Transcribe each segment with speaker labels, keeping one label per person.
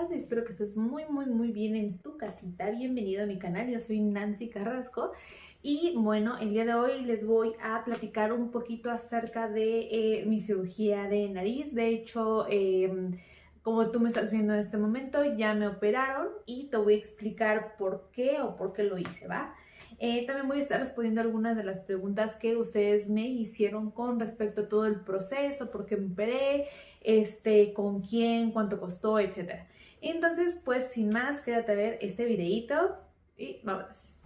Speaker 1: estás? Espero que estés muy bien en tu casita. Bienvenido a mi canal, yo soy Nancy Carrasco y bueno, el día de hoy les voy a platicar un poquito acerca de mi cirugía de nariz. De hecho, como tú me estás viendo en este momento, ya me operaron y te voy a explicar por qué o por qué lo hice, ¿va? También voy a estar respondiendo algunas de las preguntas que ustedes me hicieron con respecto a todo el proceso, por qué me operé, con quién, cuánto costó, etcétera. Entonces, pues sin más, quédate a ver este videito y vámonos.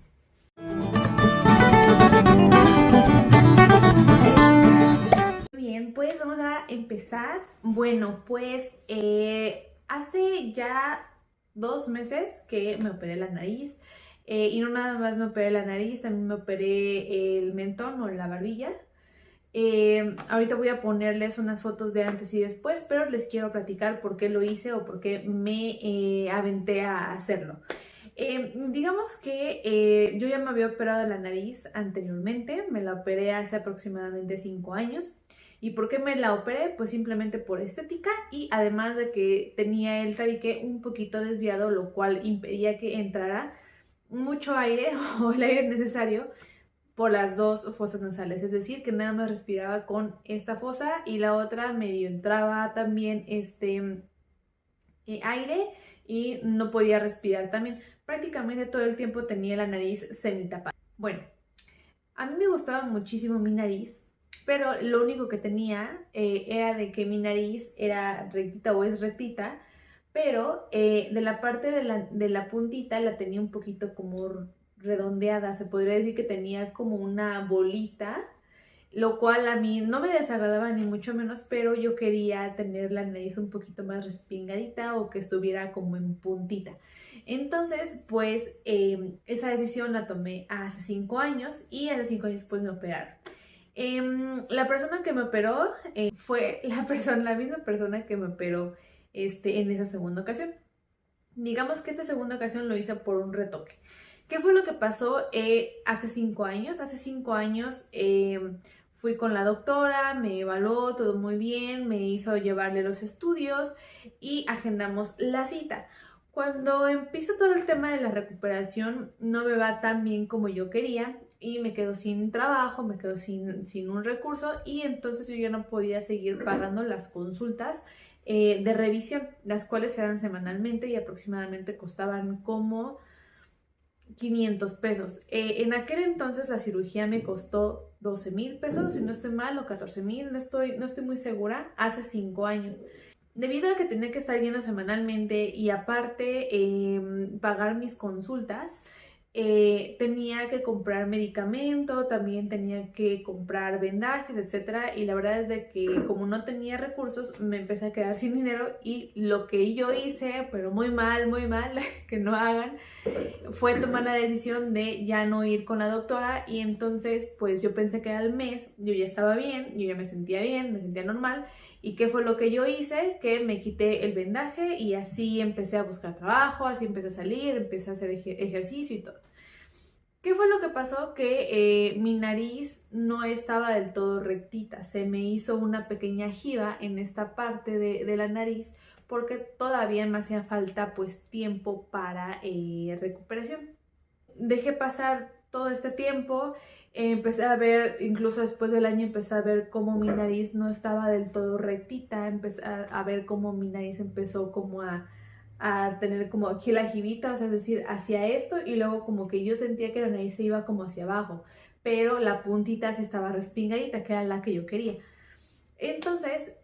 Speaker 1: Bien, pues vamos a empezar. Bueno, pues hace ya 2 meses que me operé la nariz. Y no nada más me operé la nariz, también me operé el mentón o la barbilla. Ahorita voy a ponerles unas fotos de antes y después, pero les quiero platicar por qué lo hice o por qué me aventé a hacerlo. Digamos que yo ya me había operado la nariz anteriormente, me la operé hace aproximadamente 5 años. ¿Y por qué me la operé? Pues simplemente por estética y además de que tenía el tabique un poquito desviado, lo cual impedía que entrara mucho aire o el aire necesario por las dos fosas nasales, es decir, que nada más respiraba con esta fosa y la otra medio entraba también aire y no podía respirar también. Prácticamente todo el tiempo tenía la nariz semitapada. Bueno, a mí me gustaba muchísimo mi nariz, pero lo único que tenía era de que mi nariz era rectita o es rectita, pero de la parte de la puntita la tenía un poquito como redondeada, se podría decir que tenía como una bolita, lo cual a mí no me desagradaba ni mucho menos, pero yo quería tener la nariz un poquito más respingadita o que estuviera como en puntita. Entonces, pues esa decisión la tomé hace 5 años y hace 5 años pues me operaron. La persona que me operó fue la misma persona que me operó en esa segunda ocasión. Digamos que esta segunda ocasión lo hice por un retoque. ¿Qué fue lo que pasó hace 5 años? Hace 5 años fui con la doctora, me evaluó todo muy bien, me hizo llevarle los estudios y agendamos la cita. Cuando empieza todo el tema de la recuperación, no me va tan bien como yo quería y me quedo sin trabajo, me quedo sin un recurso y entonces yo ya no podía seguir pagando las consultas de revisión, las cuales se dan semanalmente y aproximadamente costaban como 500 pesos. En aquel entonces la cirugía me costó 12,000 pesos, si no estoy mal, o 14,000, no estoy muy segura, hace 5 años. Debido a que tenía que estar yendo semanalmente y aparte pagar mis consultas, tenía que comprar medicamento, también tenía que comprar vendajes, etcétera. Y la verdad es de que como no tenía recursos, me empecé a quedar sin dinero y lo que yo hice, pero muy mal, que no hagan, fue tomar la decisión de ya no ir con la doctora y entonces pues yo pensé que al mes yo ya estaba bien, yo ya me sentía bien, me sentía normal. ¿Y qué fue lo que yo hice? Que me quité el vendaje y así empecé a buscar trabajo, así empecé a salir, empecé a hacer ejercicio y todo. ¿Qué fue lo que pasó? Que mi nariz no estaba del todo rectita, se me hizo una pequeña jiba en esta parte de la nariz porque todavía me hacía falta pues tiempo para recuperación. Dejé pasar todo este tiempo, empecé a ver, incluso después del año empecé a ver cómo mi nariz no estaba del todo rectita, empecé a ver cómo mi nariz empezó como a tener como aquí la jibita, o sea, es decir, hacia esto y luego como que yo sentía que la nariz se iba como hacia abajo, pero la puntita sí estaba respingadita, que era la que yo quería. Entonces,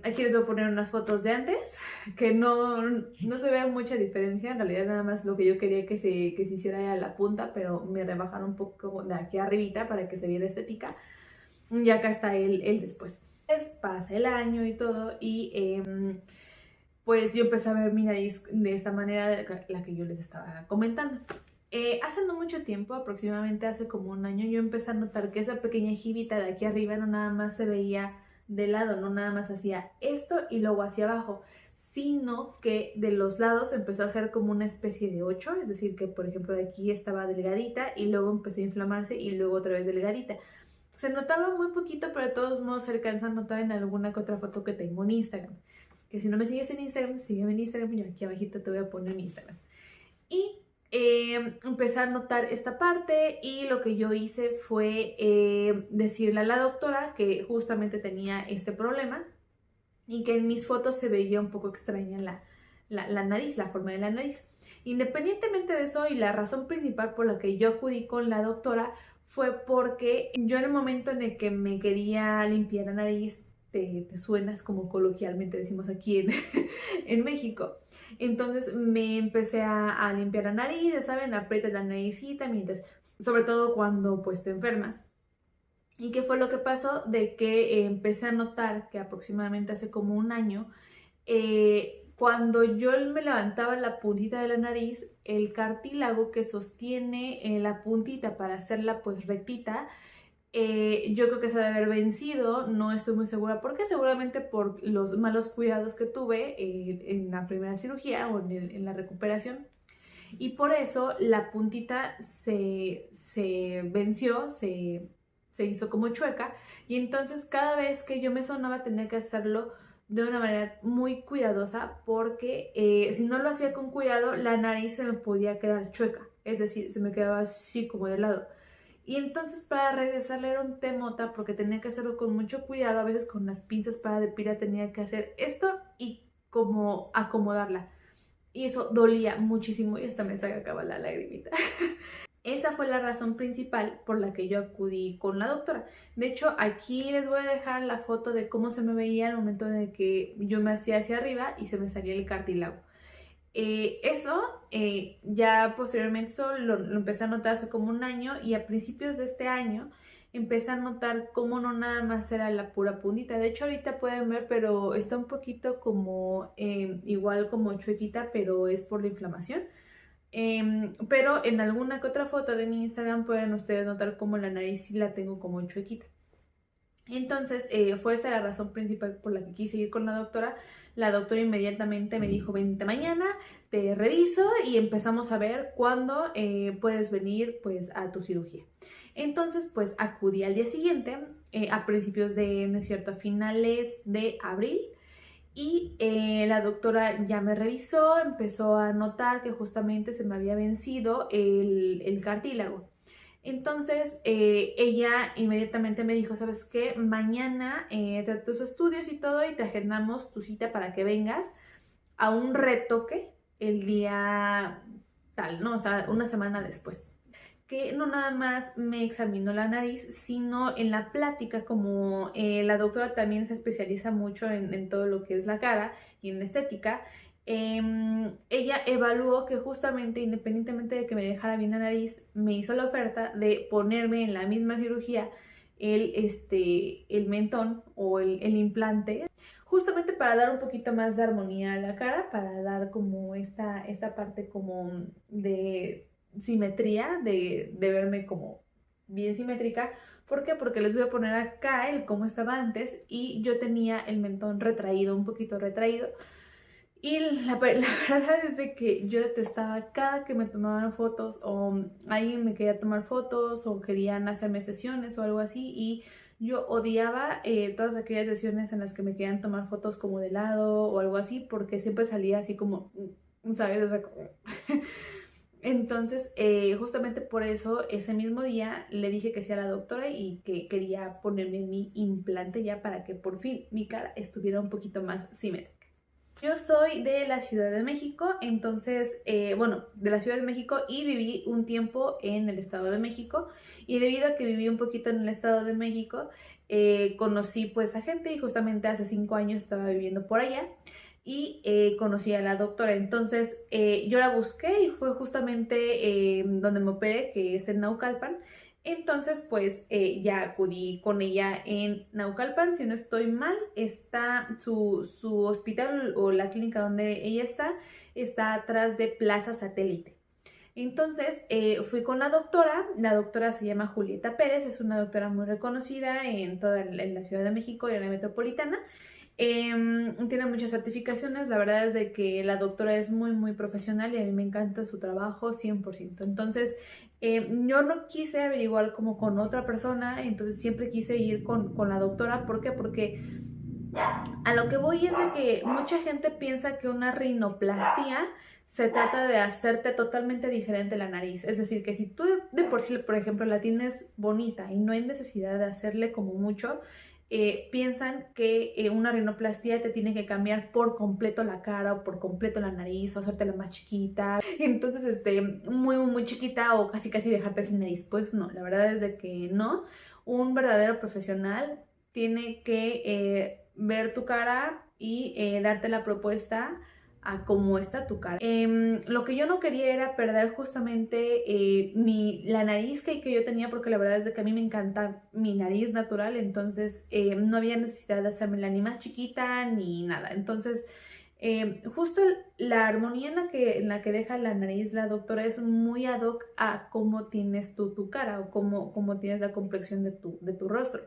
Speaker 1: aquí les voy a poner unas fotos de antes, que no se ve mucha diferencia, en realidad nada más lo que yo quería que se hiciera era la punta, pero me rebajaron un poco de aquí arribita para que se viera estética. Y acá está el después. Pasa el año y todo, y pues yo empecé a ver mi nariz de esta manera, la que yo les estaba comentando. Hace no mucho tiempo, aproximadamente hace como un año, yo empecé a notar que esa pequeña jibita de aquí arriba no nada más se veía de lado, no nada más hacía esto y luego hacia abajo, sino que de los lados empezó a hacer como una especie de 8, es decir, que por ejemplo de aquí estaba delgadita y luego empezó a inflamarse y luego otra vez delgadita. Se notaba muy poquito, pero de todos modos se alcanza a notar en alguna que otra foto que tengo en Instagram. que si no me sigues en Instagram, sígueme en Instagram, yo aquí abajito te voy a poner mi Instagram. Y empecé a notar esta parte y lo que yo hice fue decirle a la doctora que justamente tenía este problema y que en mis fotos se veía un poco extraña la nariz, la forma de la nariz. Independientemente de eso, y la razón principal por la que yo acudí con la doctora fue porque yo en el momento en el que me quería limpiar la nariz, te suenas como coloquialmente decimos aquí en México. Entonces me empecé a limpiar la nariz, ya saben, aprietas la naricita, mientras, sobre todo cuando pues te enfermas. ¿Y qué fue lo que pasó? De que empecé a notar que aproximadamente hace como un año, cuando yo me levantaba la puntita de la nariz, el cartílago que sostiene la puntita para hacerla pues rectita, yo creo que se debe haber vencido, no estoy muy segura por qué, seguramente por los malos cuidados que tuve en la primera cirugía o en la recuperación. Y por eso la puntita se venció, se hizo como chueca y entonces cada vez que yo me sonaba tenía que hacerlo de una manera muy cuidadosa porque si no lo hacía con cuidado la nariz se me podía quedar chueca, es decir, se me quedaba así como de lado. Y entonces para regresarle era un temota porque tenía que hacerlo con mucho cuidado, a veces con las pinzas para depilar tenía que hacer esto y como acomodarla. Y eso dolía muchísimo y hasta me sacaba la lagrimita. Esa fue la razón principal por la que yo acudí con la doctora. De hecho, aquí les voy a dejar la foto de cómo se me veía al momento de que yo me hacía hacia arriba y se me salía el cartílago. Ya posteriormente eso lo empecé a notar hace como un año y a principios de este año empecé a notar cómo no nada más era la pura puntita. De hecho ahorita pueden ver, pero está un poquito como igual como chuequita, pero es por la inflamación. Pero en alguna que otra foto de mi Instagram pueden ustedes notar cómo la nariz sí la tengo como chuequita. Entonces fue esta la razón principal por la que quise ir con la doctora. La doctora inmediatamente me dijo, vente mañana, te reviso y empezamos a ver cuándo puedes venir pues a tu cirugía. Entonces pues acudí al día siguiente, a principios de, no es cierto, a finales de abril. Y la doctora ya me revisó, empezó a notar que justamente se me había vencido el cartílago. Entonces ella inmediatamente me dijo, ¿sabes qué? Mañana te tus estudios y todo y te agendamos tu cita para que vengas a un retoque el día tal, ¿no? O sea, una semana después. Que no nada más me examinó la nariz, sino en la plática, como la doctora también se especializa mucho en todo lo que es la cara y en la estética, ella evaluó que justamente independientemente de que me dejara bien la nariz, me hizo la oferta de ponerme en la misma cirugía el mentón o el implante, justamente para dar un poquito más de armonía a la cara, para dar como esta parte como de simetría, de verme como bien simétrica. ¿Por qué? Porque les voy a poner acá el cómo estaba antes y yo tenía el mentón retraído, un poquito retraído. Y la verdad es de que yo detestaba cada que me tomaban fotos o alguien me quería tomar fotos o querían hacerme sesiones o algo así y yo odiaba todas aquellas sesiones en las que me querían tomar fotos como de lado o algo así porque siempre salía así como, ¿sabes? O sea, como... Entonces, justamente por eso, ese mismo día le dije que sí a la doctora y que quería ponerme mi implante ya para que por fin mi cara estuviera un poquito más simétrica. Yo soy de la Ciudad de México, entonces, bueno, de la Ciudad de México y viví un tiempo en el Estado de México y debido a que viví un poquito en el Estado de México, conocí pues a gente y justamente hace 5 años estaba viviendo por allá y conocí a la doctora. Entonces yo la busqué y fue justamente donde me operé, que es en Naucalpan. Entonces pues ya acudí con ella en Naucalpan, si no estoy mal, está su hospital o la clínica donde ella está atrás de Plaza Satélite. Entonces fui con la doctora se llama Julieta Pérez, es una doctora muy reconocida en toda la Ciudad de México y en la metropolitana. Tiene muchas certificaciones, la verdad es de que la doctora es muy muy profesional y a mí me encanta su trabajo 100%. Entonces yo no quise averiguar como con otra persona, entonces siempre quise ir con la doctora. ¿Por qué? Porque A lo que voy es de que mucha gente piensa que una rinoplastia se trata de hacerte totalmente diferente la nariz. Es decir, que si tú de por sí, por ejemplo, la tienes bonita y no hay necesidad de hacerle como mucho, piensan que una rinoplastia te tiene que cambiar por completo la cara o por completo la nariz o hacértela más chiquita. Entonces, muy chiquita o casi dejarte sin nariz. Pues no, la verdad es de que no. Un verdadero profesional tiene que ver tu cara y darte la propuesta a cómo está tu cara. Lo que yo no quería era perder justamente la nariz que yo tenía, porque la verdad es de que a mí me encanta mi nariz natural, entonces no había necesidad de hacérmela ni más chiquita ni nada. Entonces, justo la armonía en la que deja la nariz la doctora es muy ad hoc a cómo tienes tú tu cara o cómo tienes la complexión de tu rostro.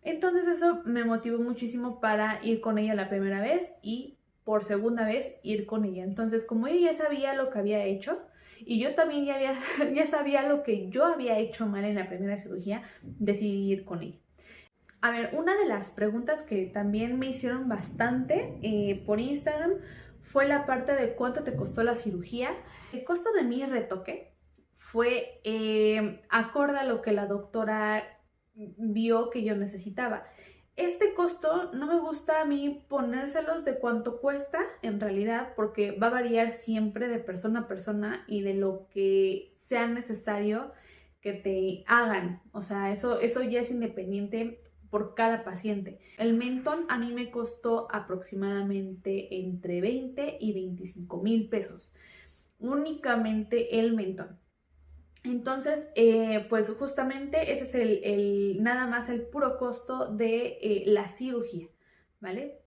Speaker 1: Entonces eso me motivó muchísimo para ir con ella la primera vez y por segunda vez ir con ella. Entonces, como ella ya sabía lo que había hecho y yo también ya sabía lo que yo había hecho mal en la primera cirugía, decidí ir con ella. A ver, una de las preguntas que también me hicieron bastante por Instagram fue la parte de cuánto te costó la cirugía. El costo de mi retoque fue acorde a lo que la doctora vio que yo necesitaba. Este costo no me gusta a mí ponérselos de cuánto cuesta en realidad, porque va a variar siempre de persona a persona y de lo que sea necesario que te hagan. O sea, eso ya es independiente por cada paciente. El mentón a mí me costó aproximadamente entre 20 y 25 mil pesos. Únicamente el mentón. Entonces, pues justamente ese es nada más el puro costo de la cirugía, ¿vale?